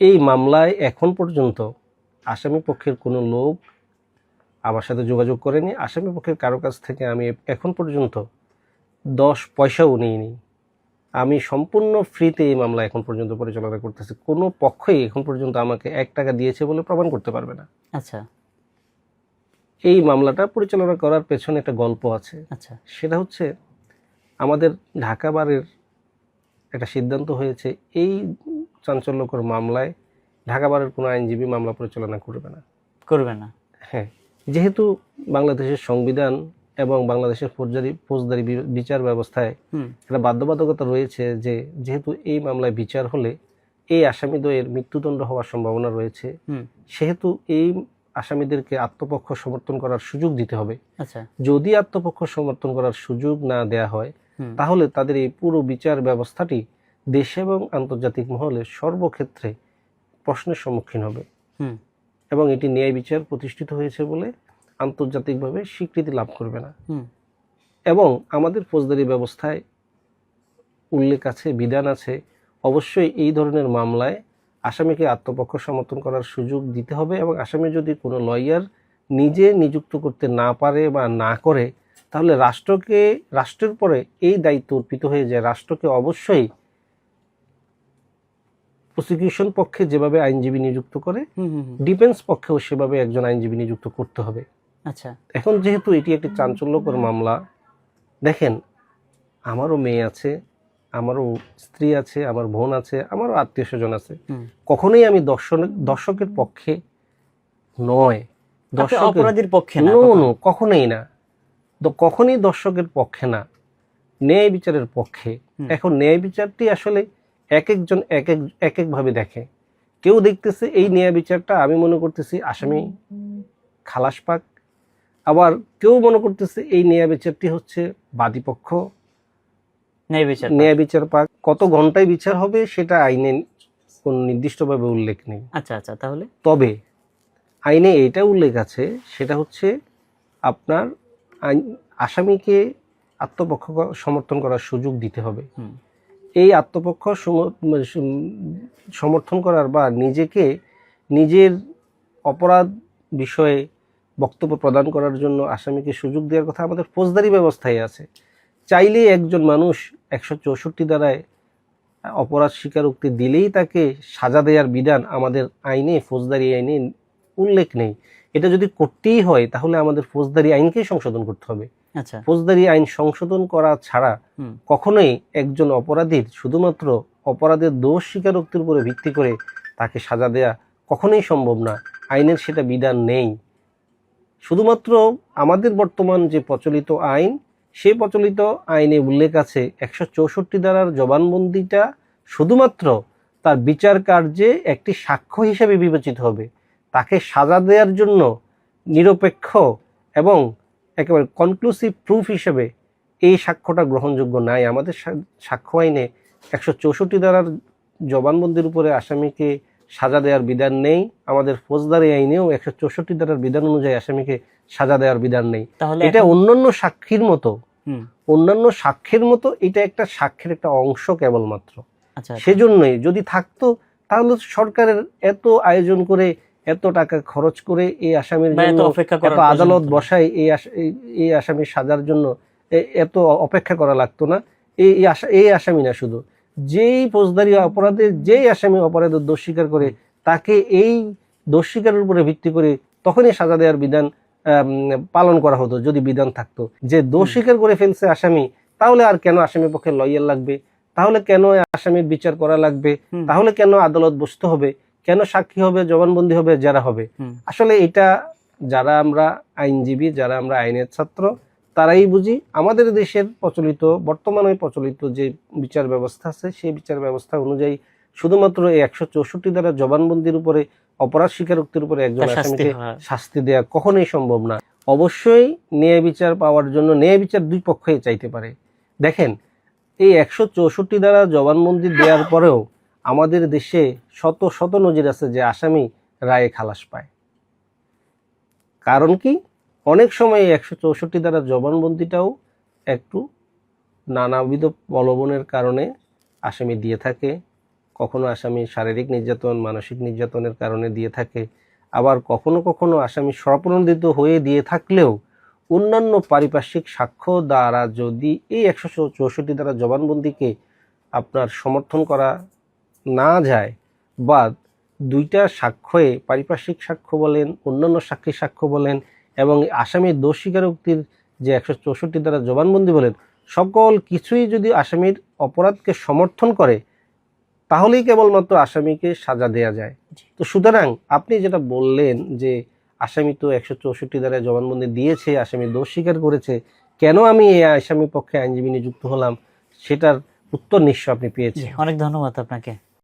এই মামলায় এখন পর্যন্ত আসামি পক্ষের কোনো লোক আমার সাথে যোগাযোগ করেনি। আসামি পক্ষের কারো কাছ থেকে আমি এখন পর্যন্ত 10 পয়সাও নিইনি। আমি সম্পূর্ণ ফ্রিতে এই মামলা এখন পর্যন্ত পরিচালনা করতেছি। কোনো পক্ষই এখন পর্যন্ত আমাকে 1 টাকা দিয়েছে বলে প্রমাণ করতে পারবে না। আচ্ছা, এই মামলাটা পরিচালনা করার পেছনে একটা গল্প আছে। আচ্ছা, সেটা হচ্ছে আমাদের ঢাকা বারের একটা সিদ্ধান্ত হয়েছে, এই চাঞ্চল্যকর মামলায় ঢাকা বারের কোনো আইনজীবী মামলা পরিচালনা করবে না। করবে না। হ্যাঁ, যেহেতু বাংলাদেশের সংবিধান এবং বাংলাদেশের ফৌজদারি বিচার ব্যবস্থায় একটা বাধ্যবাধকতা রয়েছে যে যেহেতু এই মামলায় বিচার হলে এই আসামিদ্বয়ের মৃত্যুদণ্ড হওয়ার সম্ভাবনা রয়েছে, সেহেতু এই আসামিদেরকে আত্মপক্ষ সমর্থন করার সুযোগ দিতে হবে। আচ্ছা, যদি আত্মপক্ষ সমর্থন করার সুযোগ না দেয়া হয় তাহলে তাদের এই পুরো বিচার ব্যবস্থাটি দেশে এবং আন্তর্জাতিক মহলে সর্বক্ষেত্রে প্রশ্নের সম্মুখীন হবে এবং এটি ন্যায় বিচার প্রতিষ্ঠিত হয়েছে বলে আন্তর্জাতিকভাবে স্বীকৃতি লাভ করবে না। এবং আমাদের ফৌজদারি ব্যবস্থায় উল্লেখ আছে, বিধান আছে, অবশ্যই এই ধরনের মামলায় আসামিকে আত্মপক্ষ সমর্থন করার সুযোগ দিতে হবে এবং আসামি যদি কোনো লয়ার নিজে নিযুক্ত করতে না পারে বা না করে তাহলে রাষ্ট্রের পরে এই দায়িত্ব অর্পিত হয়ে যায়। রাষ্ট্রকে অবশ্যই প্রসিকিউশন পক্ষে যেভাবে আইনজীবী নিযুক্ত করে ডিফেন্স পক্ষেও সেভাবে একজন আইনজীবী নিযুক্ত করতে হবে। আচ্ছা, এখন যেহেতু এটি একটি চাঞ্চল্যকর মামলা, দেখেন আমারও মেয়ে আছে, আমারও স্ত্রী আছে, আমার বোন আছে, আমারও আত্মীয় স্বজন আছে। কখনোই আমি দর্শকের পক্ষে নয়, অপরাধীর পক্ষে না, কখনোই না, কখনোই দর্শকের পক্ষে না, ন্যায় বিচারের পক্ষে। এখন ন্যায় বিচারটি আসলে এক একজন এক ভাবে দেখে। কেউ দেখতেছে এই ন্যায় বিচারটা, আমি মনে করতেছি আসামি খালাস পাক, আবার কেউ মনে করতেছে এই ন্যায় বিচারটি হচ্ছে বাদীপক্ষ ন্যায় বিচার পাক। কত ঘন্টায় বিচার হবে সেটা আইনে কোন নির্দিষ্টভাবে উল্লেখ নেই। আচ্ছা আচ্ছা, তাহলে তবে আইনে এটা উল্লেখ আছে, সেটা হচ্ছে আপনার আসামিকে আত্মপক্ষ সমর্থন করার সুযোগ দিতে হবে। এই আত্মপক্ষ সমর্থন করার বা নিজের অপরাধ বিষয়ে বক্তব্য প্রদান করার জন্য আসামিকে সুযোগ দেওয়ার কথা আমাদের ফৌজদারি ব্যবস্থায় আছে। চাইলে একজন মানুষ 164 ধারায় অপরাধ স্বীকারোক্তি দিলেই তাকে সাজা দেওয়ার বিধান আমাদের আইনে, ফৌজদারি আইনে উল্লেখ নেই। এটা যদি করতেই হয় তাহলে আমাদের ফৌজদারি আইনকেই সংশোধন করতে হবে। আচ্ছা, ফৌজদারি আইন সংশোধন করা ছাড়া কখনোই একজন অপরাধীর শুধুমাত্র অপরাধের দোষ স্বীকারোক্তির উপরে ভিত্তি করে তাকে সাজা দেয়া কখনোই সম্ভব না। আইনের সেটা বিধান নেই। শুধুমাত্র আমাদের বর্তমান যে প্রচলিত আইন, সেই প্রচলিত আইনে উল্লেখ আছে 164 ধারার জবানবন্দিটা শুধুমাত্র তার বিচার কার্যে একটি সাক্ষ্য হিসেবে বিবেচিত হবে। তাকে সাজা দেওয়ার জন্য নিরপেক্ষ এবং একেবারে কনক্লুসিভ প্রুফ হিসেবে এই সাক্ষ্যটা গ্রহণযোগ্য নাই। আমাদের সাক্ষ্য আইনে 164 ধারার জবানবন্দির উপরে আসামিকে সাজা দেওয়ার বিধান নেই। আমাদের ফৌজদারি আইনেও 164 ধারার বিধান অনুযায়ী আসামিকে সাজা দেওয়ার বিধান নেই। এটা অন্যান্য সাক্ষীর মতো এটা একটা সাক্ষীর একটা অংশ কেবলমাত্র। সেজন্যই যদি থাকতো তাহলে সরকারের এত আয়োজন করে, এত টাকা খরচ করে এই আসামির জন্য এত আদালত বসায় এই আসামির সাজার জন্য এত অপেক্ষা করা লাগতো না। এই আসামি না, শুধু যেই ফৌজদারি অপরাধের যেই আসামি অপরাধের দোষ স্বীকার করে তাকে এই দোষ স্বীকারের উপরে ভিত্তি করে তখনই সাজা দেওয়ার বিধান পালন করা হতো যদি বিধান থাকতো। যে দোষ স্বীকার করে ফেলছে আসামি, তাহলে আর কেন আসামি পক্ষে লয়ার লাগবে? তাহলে কেন আসামির বিচার করা লাগবে? তাহলে কেন আদালত বসতে হবে? কেন সাক্ষী হবে, জবানবন্দি হবে, যারা হবে? আসলে এটা যারা আমরা আইনজীবী, যারা আমরা আইনের ছাত্র, তারাই বুঝি। আমাদের দেশের বর্তমানে প্রচলিত যে বিচার ব্যবস্থা আছে সেই বিচার ব্যবস্থা অনুযায়ী শুধুমাত্র এই 164 ধারা জবানবন্দির উপরে, অপরাধ স্বীকারোক্তির উপরে একজন আসামিকে শাস্তি দেওয়া কখনোই সম্ভব না। অবশ্যই ন্যায় বিচার পাওয়ার জন্য ন্যায় বিচার দুই পক্ষই চাইতে পারে। দেখেন, এই 164 ধারা জবানবন্দি দেওয়ার পরেও আমাদের দেশে শত শত নজির আছে যে আসামি রায়ে খালাস পায়। কারণ কি? অনেক সময় 164 ধারা জবানবন্দিটাও একটু নানাবিধ প্রলোভনের কারণে আসামি দিয়ে থাকে। কখনো আসামি শারীরিক নির্যাতন, মানসিক নির্যাতনের কারণে দিয়ে থাকে, আবার কখনো কখনো আসামি স্বপ্রণোদিত হয়ে দিয়ে থাকলেও অন্যান্য পারিপার্শ্বিক সাক্ষ্য দ্বারা যদি এই 164 দ্বারা জবানবন্দিকে আপনার সমর্থন করা না যায়, বা দুইটা সাক্ষ্যে পারিপার্শ্বিক সাক্ষ্য বলেন, অন্যান্য সাক্ষীর সাক্ষ্য বলেন, এবং আসামির দোষ স্বীকারোক্তির যে 164 দ্বারা জবানবন্দি বলেন, সকল কিছুই যদি আসামির অপরাধকে সমর্থন করে, তাহলেই কেবলমাত্র আসামিকে সাজা দেয়া যায়। তো সুতরাং আপনি যেটা বললেন যে আসামি তো 164 দ্বারা জবানবন্দি দিয়েছে, আসামি দোষ স্বীকার করেছে, কেন আমি এই আসামি পক্ষে আইনজীবী নিযুক্ত হলাম, সেটার উত্তর নিশ্চয় আপনি পেয়েছেন। অনেক ধন্যবাদ আপনাকে।